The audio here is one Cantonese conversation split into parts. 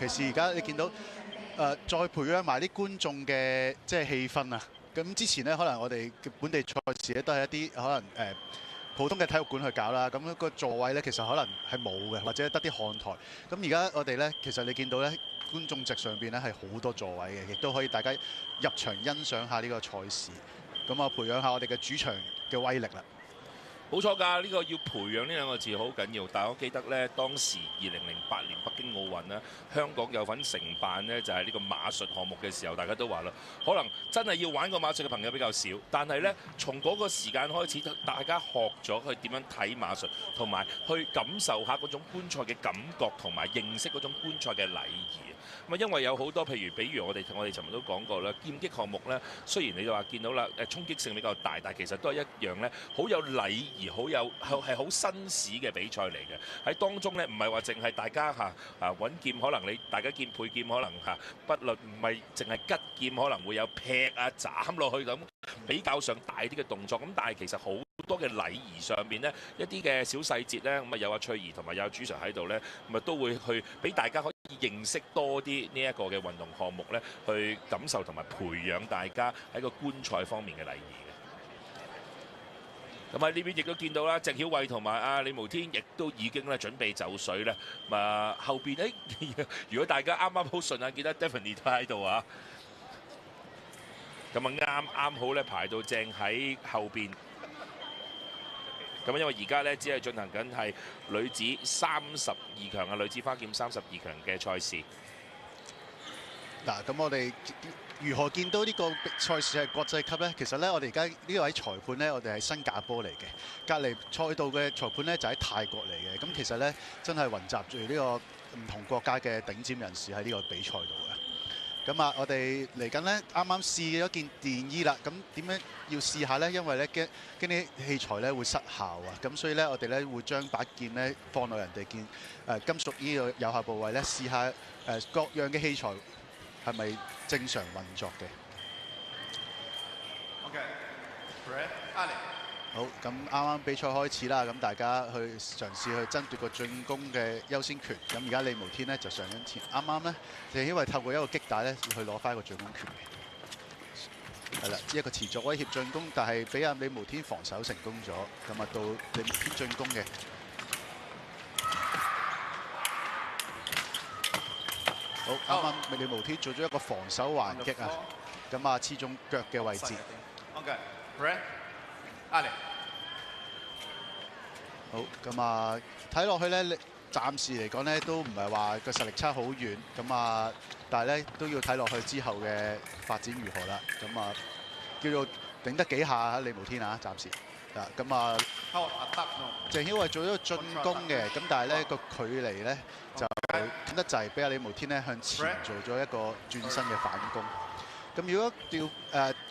其是而家你見到再培養埋啲觀眾嘅即係氣氛啊。咁之前咧，可能我哋嘅本地賽事咧都係一啲可能普通嘅體育館去搞啦。咁個座位咧其實可能係冇嘅，或者得啲看台。咁而家我哋咧其實你見到咧觀眾席上邊咧係好多座位嘅，亦都可以大家入場欣賞下呢個賽事。咁啊，培養下我哋嘅主場嘅威力啦。冇錯㗎，呢個要培養呢兩個字好緊要。但係我記得呢，當時2008年北京奧運呢，香港有份承辦呢，就係呢個馬術項目嘅時候，大家都話啦，可能真係要玩過馬術嘅朋友比較少。但係呢，從嗰個時間開始，大家學咗去點樣睇馬術，同埋去感受下嗰種觀賽嘅感覺，同埋認識嗰種觀賽嘅禮儀。咁啊，因為有好多比如我哋尋日都講過啦，劍擊項目呢，雖然你就話見到啦，衝擊性比較大，但係其實都係一樣呢，好有禮儀。係好紳士嘅比賽嚟嘅，喺當中呢，唔係話淨係大家揾劍，可能大家見配劍，可能不論唔係淨係吉劍，可能會有劈啊斬落去咁比較上大啲嘅動作。咁但係其實好多嘅禮儀上面呢，一啲嘅小細節呢，咁啊有阿翠兒同埋有主 Sir 喺度呢，咁啊都會去俾大家可以認識多啲呢一個嘅運動項目呢，去感受同埋培養大家喺個觀賽方面嘅禮儀。咁喺呢邊亦都見到啦，鄭曉慧同埋阿李無天亦都已經咧準備就緒咧。後邊如果大家啱啱好順眼，記得 Daphne 都喺度啊。咁啊啱好咧排到正喺後邊。咁因為而家咧只係進行緊係女子32強啊，女子花劍32強嘅賽事。嗱，咁我哋如何見到呢個賽事係國際級呢？其實呢，我哋而家呢位裁判呢，我哋係新加坡嚟嘅，隔離賽道嘅裁判呢，就喺泰國嚟嘅。咁其實呢，真係雲集住呢個唔同國家嘅頂尖人士喺呢個比賽度嘅。咁啊，我哋嚟緊呢，啱啱試咗件電衣啦。咁點樣要試下呢？因為呢驚啲器材呢會失效啊。咁所以呢，我哋呢會將把劍呢放落人哋件金屬衣嘅有效部位呢，試下各樣嘅器材係咪正常運作嘅 ？OK，好，咁啱啱比賽開始啦，咁大家去嘗試去爭奪個進攻嘅優先權。咁而家李無天呢就上緊前，啱啱呢就因為透過一個擊帶呢去攞翻個進攻權嘅。係啦，一個持續威脅進攻，但係俾阿李無天防守成功咗，咁啊到李無天進攻嘅。好，啱啱李無天做咗一個防守還擊啊，咁啊刺中腳嘅位置。好，咁啊睇落去咧，暫時嚟講咧都唔係話個實力差好遠，咁啊，但係咧都要睇落去之後嘅發展如何啦。咁啊叫做頂得幾下啊，李無天啊，暫時。嗱，咁啊，鄭曉慧做咗個進攻嘅，咁但係咧個距離咧就近得滯，俾阿李無天咧向前做咗一個轉身嘅反攻。咁如果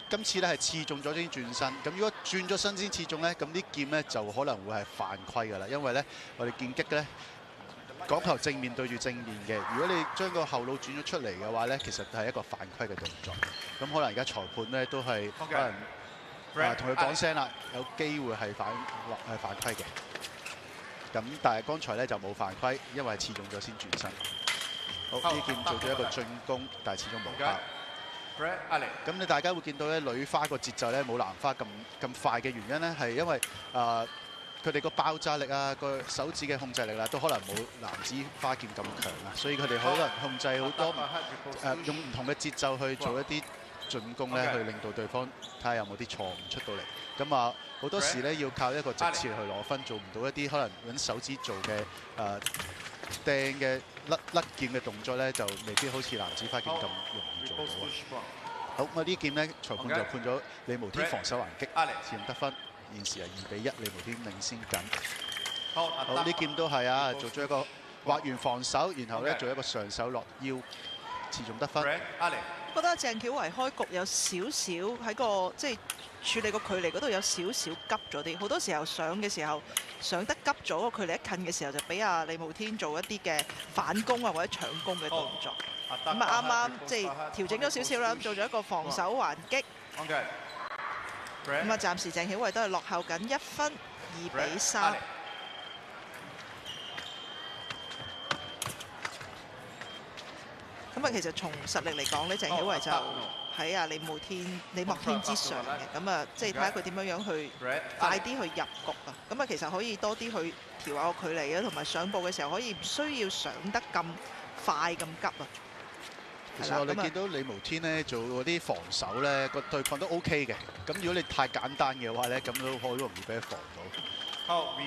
今次咧係刺中咗先轉身，咁如果轉咗身先刺中咧，咁啲劍咧就可能會係犯規㗎啦，因為咧我哋劍擊咧講求正面對住正面嘅，如果你將個後腦轉咗出嚟嘅話咧，其實係一個犯規嘅動作。咁可能而家裁判咧都係可能。同佢講聲啦，有機會係犯規嘅。咁但係剛才咧就冇犯規，因為刺中咗先轉身。好，呢劍做咗一個進攻，但係始終冇效。咁你大家會見到咧，女花個節奏咧冇男花咁快嘅原因咧，係因為佢哋個爆炸力啊，個手指嘅控制力啦，都可能冇男子花劍咁強啊，所以佢哋可能控制好多用唔同嘅節奏去做一啲進攻咧，去令到對方睇下有冇啲錯誤出到嚟。咁啊，好多時咧要靠一個直切去攞分，做唔到一啲可能揾手指做嘅掟嘅甩劍嘅動作咧，就未必好似男子花劍咁容易做到啊。好，咁啊呢劍咧，裁判就判咗李無天防守還擊，自然得分。現時係2-1，李無天領先緊。好，呢劍都係啊，做咗一個畫完防守，然後咧做一個上手落腰，持中得分。覺得鄭曉慧開局有少少喺個即係處理個距離嗰度有少少急咗啲，好多時候上嘅時候上得急咗，個距離一近嘅時候就俾阿李無天做一啲嘅反攻啊或者搶攻嘅動作。咁啊啱啱即係調整咗少少啦，做咗一個防守還擊。咁啊暫時鄭曉慧都係落後緊1分，2-3。咁啊，其實從實力嚟講咧，鄭曉維就喺李莫天之上嘅。咁啊，即係睇下佢點樣去快啲去入局啊。咁啊，其實可以多啲去調下個距離啊，同埋上步嘅時候可以唔需要上得咁快咁急啊。其實我哋見到李無天咧做嗰啲防守咧個對抗都 OK 嘅。咁如果你太簡單嘅話咧，咁都好容易俾佢防到。好似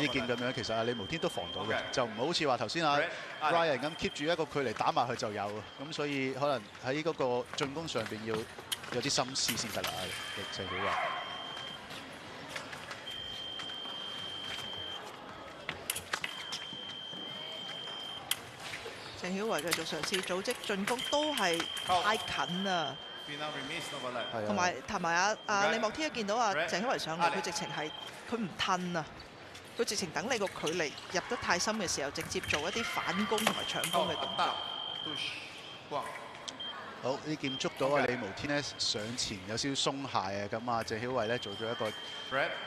呢劍咁樣，其實李無天都防到嘅，就唔好似話頭先Ryan 咁 keep 住一個距離打埋去就有。咁所以可能喺嗰個進攻上邊要有啲心思先得啦，鄭曉維。鄭曉維繼續嘗試組織進攻，都係太近啦。同埋李莫天一見到鄭曉維上嚟，佢直情係佢唔褪啊！佢直情等你個距離入得太深嘅時候，直接做一啲反攻同埋搶攻嘅動作。好，呢劍捉到李無天咧上前有少少鬆懈啊！咁啊，鄭曉維咧做咗一個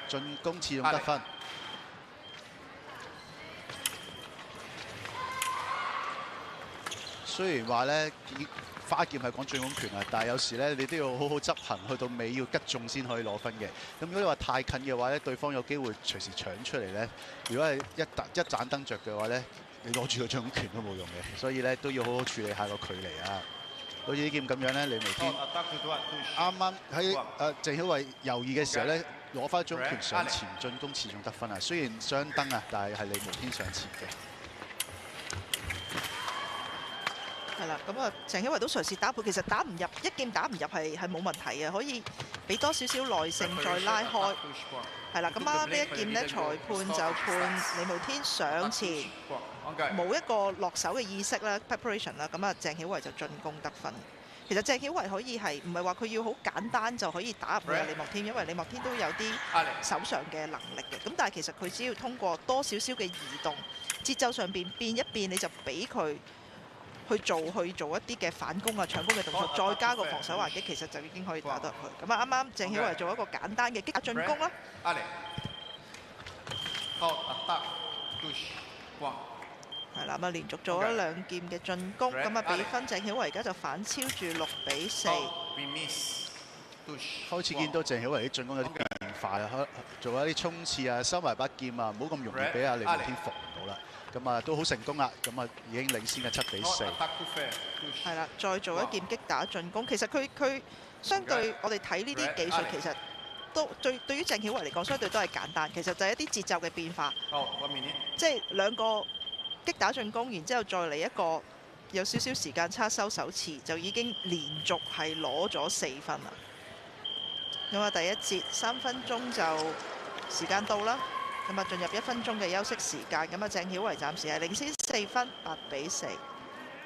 進攻刺中得分。雖然話咧花劍係講進攻權啊，但係有時咧你都要好好執行，去到尾要擊中先可以攞分嘅。咁如果你話太近嘅話咧，對方有機會隨時搶出嚟咧。如果係一盞燈着嘅話咧，你攞住個進攻權都冇用嘅。所以咧都要好好處理下個距離啊。好似呢劍咁樣咧，李無天啱啱喺鄭曉維猶豫嘅時候咧，攞翻進攻權上前進攻刺中得分啊。雖然雙燈啊，但係李無天上前嘅。係啦，咁啊，鄭曉維都嘗試打盤，其實打唔入一劍打唔入係冇問題嘅，可以俾多少少耐性再拉開。係啦，咁啱呢一劍咧，裁判就判李無天上前，冇一個落手嘅意識啦 ，preparation 啦，咁啊，鄭曉維就進攻得分。其實鄭曉維可以係唔係話佢要好簡單就可以打入去李莫天，因為李莫天都有啲手上嘅能力嘅。咁但係其實佢只要通過多少少嘅移動，節奏上邊變一變，你就俾佢去做一啲嘅反攻啊、搶攻嘅動作，再加個防守還擊，其實就已經可以打得入去。咁啊，啱啱鄭曉維做一個簡單嘅擊打進攻啦。係啦，咁啊連續做咗2劍嘅進攻，咁啊比分鄭曉維而家就反超住6-4。開始見到鄭曉維啲進攻有啲變化啦，做一啲衝刺啊、收埋把劍啊，唔好咁容易俾李無天防到啦。咁啊都好成功啦，咁啊已經領先嘅7-4。係啦，再做一劍擊打進攻，其實佢相對我哋睇呢啲技術，其實都對於鄭曉維嚟講，相對都係簡單。其實就係一啲節奏嘅變化，即係2個擊打進攻，然之後再嚟一個有少少時間差收手刺，就已經連續係攞咗4分啦。咁啊，第一節3分鐘就時間到啦。咁啊，進入1分鐘嘅休息時間，咁啊，鄭曉維暫時係領先4分，8-4。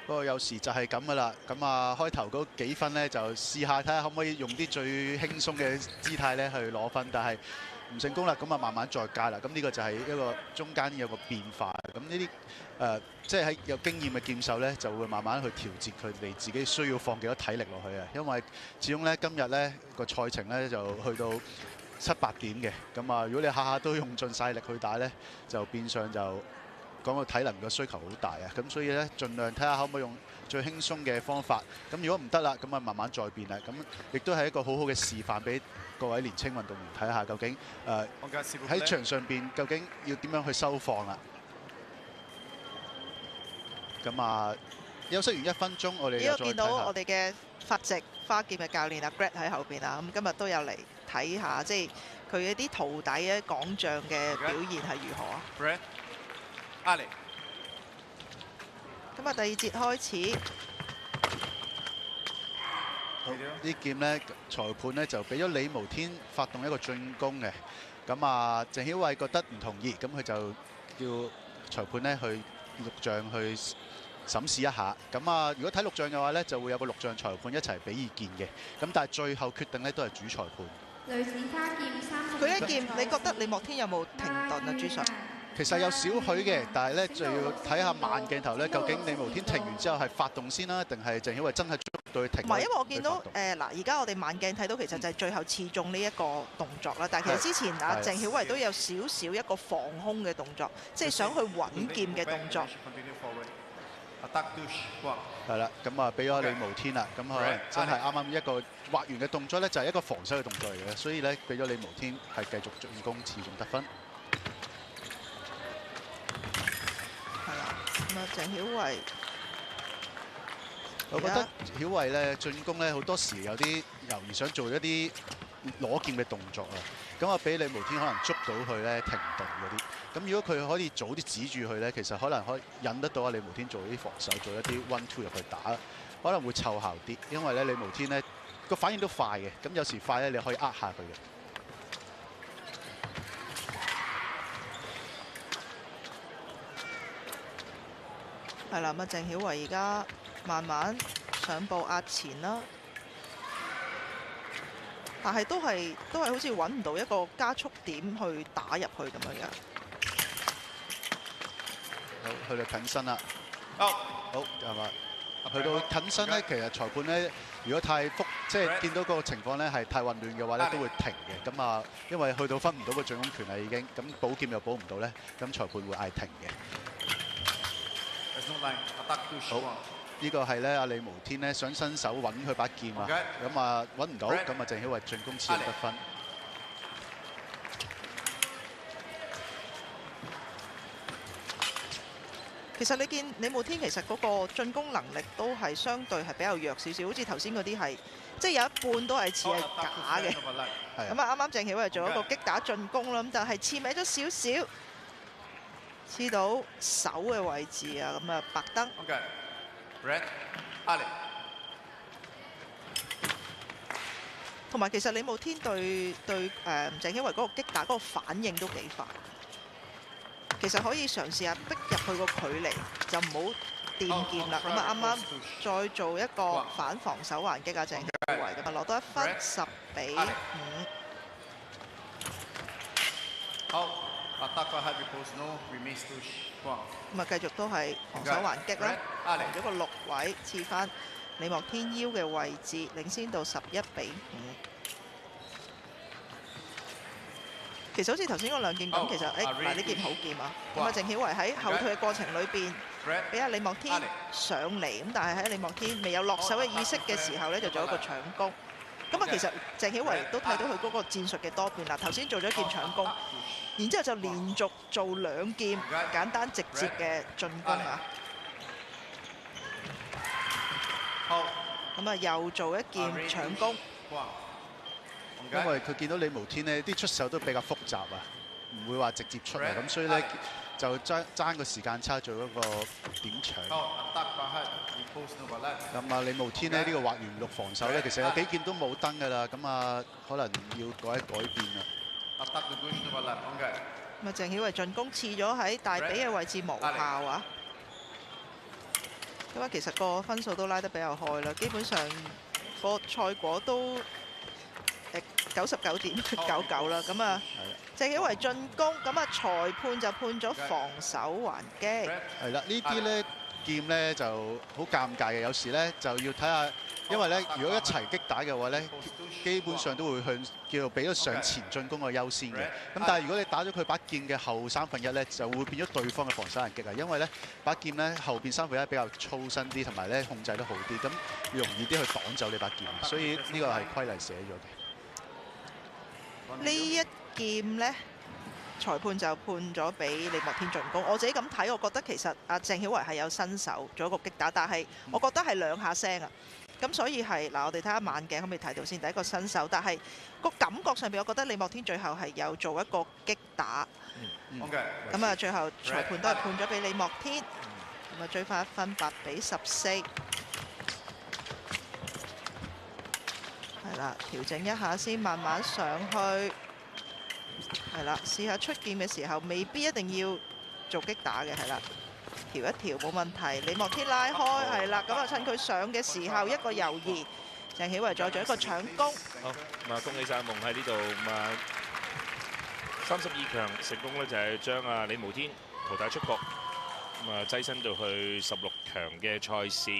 不過有時就係咁噶啦，咁啊開頭嗰幾分咧就試下睇下可唔可以用啲最輕鬆嘅姿態咧去攞分，但係唔成功啦，咁啊慢慢再加啦。咁呢個就係一個中間有個變化。咁呢啲即係喺有經驗嘅劍手咧，就會慢慢去調節佢哋自己需要放幾多體力落去啊。因為始終咧今日咧個賽程咧就去到7-8點嘅，咁啊如果你下下都用盡晒力去打咧，就變相就講個體能嘅需求好大啊。咁所以咧，盡量睇下可唔可以用最輕鬆嘅方法。咁如果唔得啦，咁啊慢慢再變啦。咁亦都係一個好好嘅示範俾各位年青運動員睇下，究竟喺場上邊究竟要點樣去收放啦。咁啊，休息完1分鐘，我哋又再睇下。見到我哋嘅法籍花劍嘅教練阿 Greg 喺後邊啊，咁今日都有嚟睇下，即係佢一啲徒弟咧港將嘅表現係如何啊？咁啊，第2節開始。呢劍咧，裁判咧就俾咗李無天發動一個進攻嘅。咁啊，鄭曉維覺得唔同意，咁佢就叫裁判咧去錄像去審視一下。咁啊，如果睇錄像嘅話咧，就會有個錄像裁判一齊俾意見嘅。咁但係最後決定咧都係主裁判。女子花劍3佢一劍，你覺得李莫天有冇停頓啊？朱 Sir？其實有少許嘅，但係咧就要睇下慢鏡頭咧，究竟李無天停完之後係發動先啦，定係鄭曉維真係捉到佢停？唔係，因為我見到嗱，而家我哋慢鏡睇到其實就係最後刺中呢一個動作啦。但係其實之前啊，鄭曉維都有少少一個防空嘅動作，即係想去穩劍嘅動作。係啦，咁啊俾咗李無天啦，咁可能真係啱啱一個畫完嘅動作咧，就係一個防守嘅動作嚟嘅，所以咧俾咗李無天係繼續進攻，持續得分。係啦，咁啊鄭曉慧，我覺得曉慧咧進攻咧好多時有啲猶豫，想做一啲攞劍嘅動作啊，咁啊俾李無天可能捉到佢咧停頓嗰啲。咁如果佢可以早啲指住佢咧，其實可能可以引得到啊李無天做啲防守，做一啲 1-2 入去打，可能會湊效啲。因為咧李無天咧個反應都快嘅，咁有時快咧你可以呃下佢嘅。係啦，咁啊鄭曉慧而家慢慢上步壓前啦，但係都係好似揾唔到一個加速點去打入去咁樣樣。好，去到近身啦。好，係嘛？去到近身咧，其實裁判咧，如果太即係見到個情況咧係太混亂嘅話咧，都會停嘅。咁啊，因為去到分唔到個進攻權啦已經，咁補劍又補唔到咧，咁裁判會嗌停嘅。好，呢個係咧阿李無天咧想伸手揾佢把劍啊，咁啊揾唔到，咁啊鄭曉慧進攻持續得分。其實你見李無天其實嗰個進攻能力都係相對係比較弱少少，好似頭先嗰啲係即係有一半都係似係假嘅。咁啊啱啱鄭曉慧做一個擊打進攻啦，咁但係刺歪咗少少，刺到手嘅位置啊，咁啊白燈。同埋其實李無天對鄭曉慧嗰個擊打嗰個反應都幾快。其實可以嘗試下逼入去個距離，就唔好掂劍啦。咁啊啱啱再做一個反防守還擊啊，鄭曉慧咁啊攞多一分，10-5。好，咁啊繼續都係防守還擊啦，防咗個6位，刺翻李莫天腰嘅位置，領先到11-5。其實好似頭先嗰兩劍咁，其實嗱呢劍好劍啊！咁啊鄭曉慧喺後退嘅過程裏邊，俾阿李莫天上嚟，咁但係喺李莫天未有落手嘅意識嘅時候咧，就做一個搶攻。咁啊其實鄭曉慧都睇到佢嗰個戰術嘅多變啦。頭先做咗一劍搶攻，然之後就連續做2劍簡單直接嘅進攻啊！咁啊又做一劍搶攻。因為佢見到李無天呢啲出手都比較複雜啊，唔會話直接出嚟，咁所以咧就爭個時間差做一個點搶。咁啊李無天呢個畫圓6防守咧，其實有幾劍都冇燈㗎啦，咁啊可能要改變啦。咁啊鄭曉慧進攻刺咗喺大髀嘅位置無效啊！咁啊其實個分數都拉得比較開啦，基本上個賽果都99.99啦，咁啊鄭曉慧進攻，咁啊裁判就判咗防守還擊。係啦，呢啲咧劍咧就好尷尬嘅，有時咧就要睇下，因為咧如果一齊擊打嘅話咧，基本上都會向叫做俾咗上前進攻嘅優先嘅。咁但係如果你打咗佢把劍嘅後1/3咧，就會變咗對方嘅防守還擊啊，因為咧把劍咧後邊1/3比較粗身啲，同埋咧控制得好啲，咁容易啲去擋走呢把劍，所以呢個係規例寫咗嘅。呢一劍呢，裁判就判咗俾李莫天進攻。我自己咁睇，我覺得其實阿鄭曉慧係有伸手做一個擊打，但係我覺得係2下聲啊。咁所以係嗱，我哋睇下慢鏡可唔可以睇到先？第一個伸手，但係個感覺上邊，我覺得李莫天最後係有做一個擊打。咁啊，最後裁判都係判咗俾李莫天，咁啊追翻1分8-14。係啦，調整一下先，慢慢上去。係啦，試下出劍嘅時候，未必一定要做擊打嘅。係啦，調一調冇問題。李莫天拉開，係啦，咁啊趁佢上嘅時候一個猶豫，鄭曉慧再做一個搶攻。好，咁啊恭喜晒夢喺呢度，咁啊32強成功咧就係將阿李無天淘汰出局，咁啊躋身到去16強嘅賽事。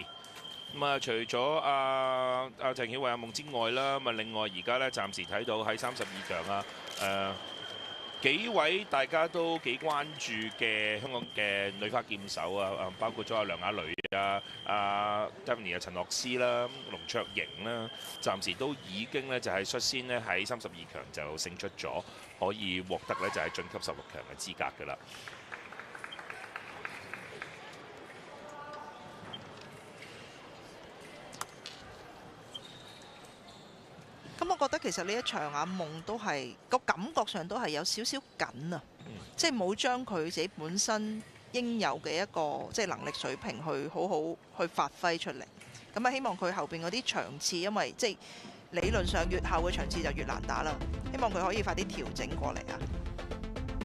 咁啊，除咗阿鄭曉慧阿夢之外啦，咁啊另外而家咧暫時睇到喺32強啊，幾位大家都幾關注嘅香港嘅女花劍手啊，包括咗阿梁雅蕾啊、阿 Daphne 啊、陳樂思啦、龍卓瑩啦，暫時都已經咧就係率先咧喺32強就勝出咗，可以獲得咧就係晉級16強嘅資格㗎啦。咁我覺得其實呢一場阿夢都係個感覺上都係有少少緊啊，即係冇將佢自己本身應有嘅一個即係能力水平去好好去發揮出嚟。咁啊，希望佢後邊嗰啲場次，因為即係理論上越後嘅場次就越難打啦，希望佢可以快啲調整過嚟啊！